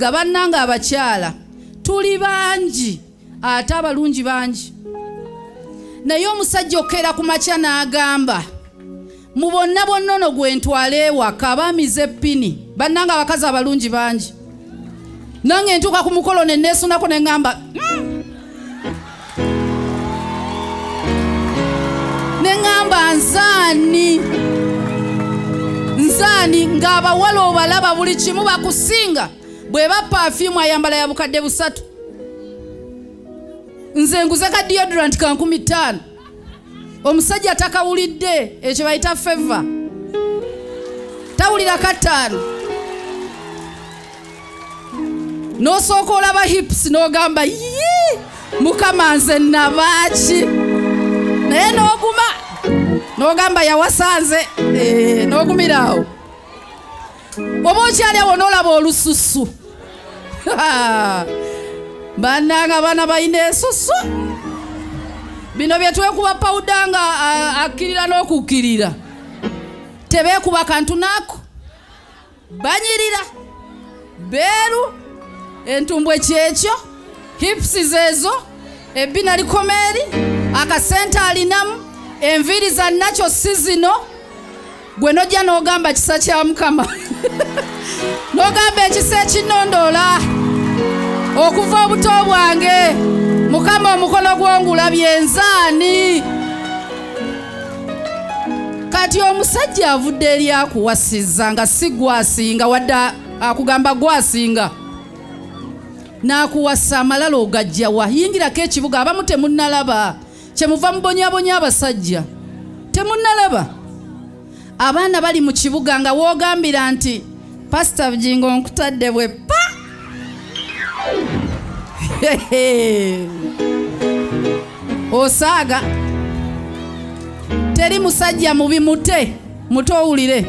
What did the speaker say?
Gabannanga abakyala tuli banji ate abalungi banji. Naye omusajja okera ku makya n'agamba mu bonna bonnono gwe ntwale ewaka baamize ppini bannanga abakazi abalungi bangi. Nange ntuuka ku mukolo ne neesunako ne ŋŋamba ne ŋŋamba nzaani ng'abawala obalaba buli kimu bakusinga. Bw'eba pafyumu ayambala ya bukadde 3. Nze nguze ka deodorant ka 15. Omusajja takawulidde ekyo bayita favor. Tawulira ka 5. N'osooka olaba hips n'ogamba yii mukama nze nabaki. Naye n'oguma n'ogamba yawasanze n'ogumirawo. Oba okyali awo n'olaba olususu. Bannanga abaana balina ensusu. Bino bye twekuba pawuda nga akkirira n'okukkirira. Tebeekuba kantu naako. Banyirira. Beeru. Entumbwe kyekyo. Hips zeezo. Ebbina likomeeri. Akasenta alinamu. Enviiri za nakyo si zino. Gwe nojja n'ogamba kisa kya Mukama. N'ogamba ekisa ekinondoola. Okuva obuto bwange Mukama omukono gw'ongulabye nzaani. Kati omusajja avudde eri akuwasizza nga si gwasinga wadde akugamba gwasinga. N'akuwasa amalala ogajja wa. Yingirako ekibuga abamu temunnalaba. Kyemuva mubonyabonya abasajja. Temunnalaba. Abaana bali mu kibuga nga woogambira nti Pastor Bujingo nkutadde bwe pa. Osaaga teri musajja mubi mute owulire.